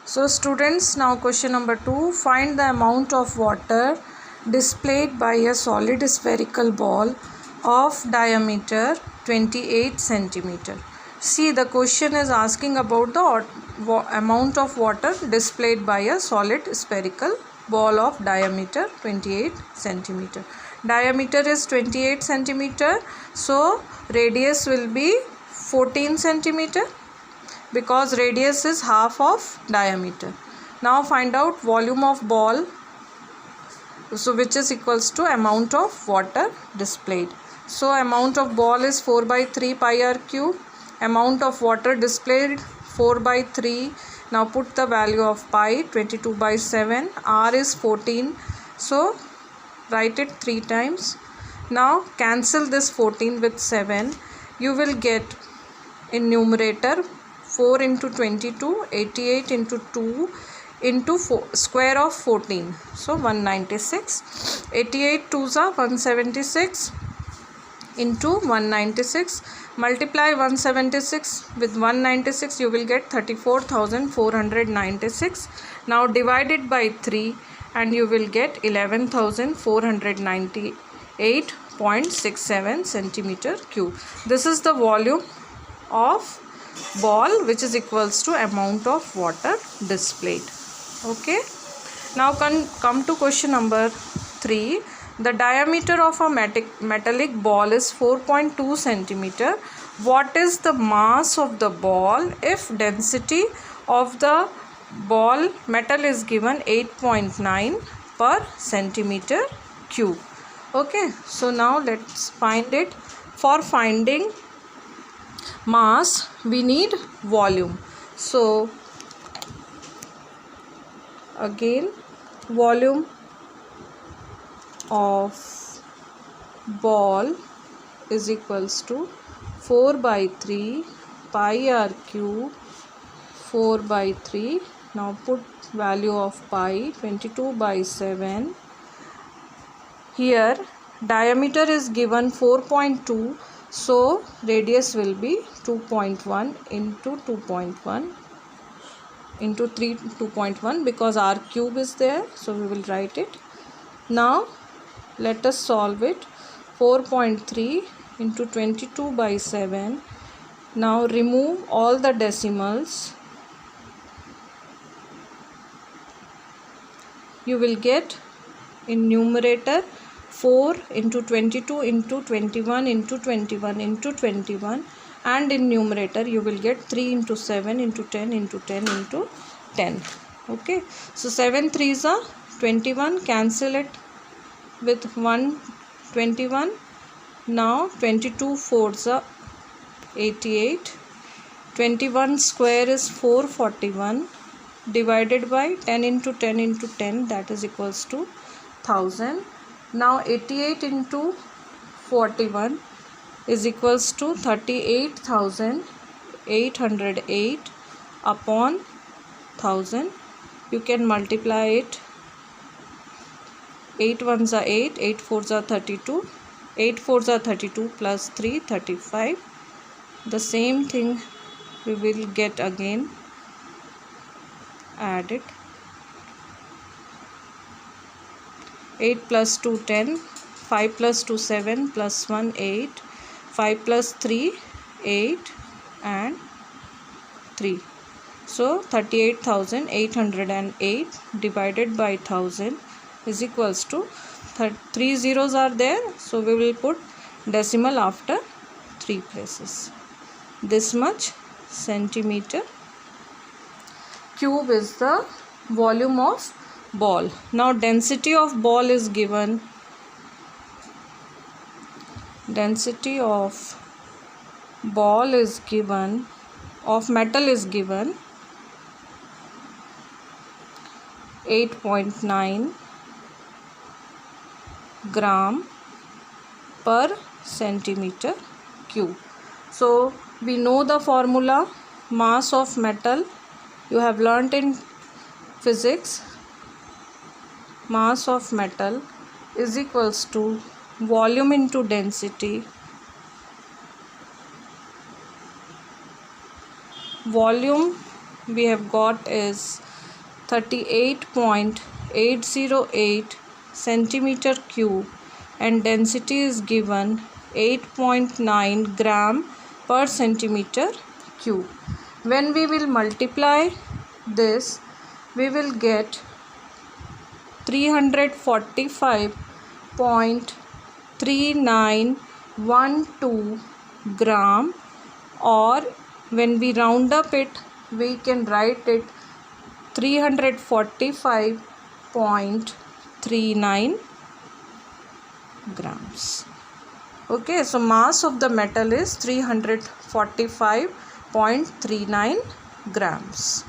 So students, now question number 2. Find the amount of water displayed by a solid spherical ball of diameter 28 centimeter. See, the question is asking about the amount of water displayed by a solid spherical ball of diameter 28 centimeter. Diameter is 28 centimeter, so radius will be 14 centimeter, because radius is half of diameter. Now find out volume of ball, so which is equals to amount of water displayed. So amount of ball is 4 by 3 pi r cube. Amount of water displayed 4 by 3. Now put the value of pi, 22 by 7. R is 14. So write it 3 times. Now cancel this 14 with 7. You will get in numerator 4 into 22, 88 into 2 into 4, square of 14. So 196. 88 2s are 176 into 196. Multiply 176 with 196, you will get 34,496. Now divide it by 3 and you will get 11,498.67 centimeter cube. This is the volume of ball which is equals to amount of water displayed. Okay, now come to question number 3. The diameter of a metallic ball is 4.2 centimeter. What is the mass of the ball if density of the ball metal is given 8.9 per centimeter cube? Okay, so now let's find it. For finding mass we need volume. So again, volume of ball is equals to 4 by 3 pi r cube, 4 by 3. Now put value of pi, 22 by 7. Here diameter is given 4.2, so radius will be 2.1 into 2.1 into 3 2.1, because r cube is there, so we will write it. Now let us solve it. 4.3 into 22 by 7. Now remove all the decimals. You will get in numerator 4 into 22 into 21 into 21 into 21, and in numerator you will get 3 into 7 into 10 into 10 into 10. Okay, so 7 3s are 21. Cancel it with 1, 21. Now 22 4s are 88. 21 square is 441 divided by 10 into 10 into 10, that is equals to 1000. Now 88 into 41 is equals to 38,808 upon 1000. You can multiply it. 8 1s are 8, 8 4s are 32, 8 4s are 32 plus 3 35. The same thing we will get again. Add it. 8 plus 2 10, 5 plus 2 7, plus 1 8, 5 plus 3 8 and 3. So 38,808 divided by 1000 is equals to 3 zeros are there, so we will put decimal after 3 places. This much centimeter cube is the volume of ball. Now density of ball is given. Density of ball is given, of metal is given 8.9 gram per centimeter cube. So we know the formula, mass of metal, you have learnt in physics. Mass of metal is equals to volume into density. Volume we have got is 38.808 centimeter cube and density is given 8.9 gram per centimeter cube. When we will multiply this, we will get 345.3912 gram, or when we round up it, we can write it 345.39 grams. Okay, so mass of the metal is 345.39 grams.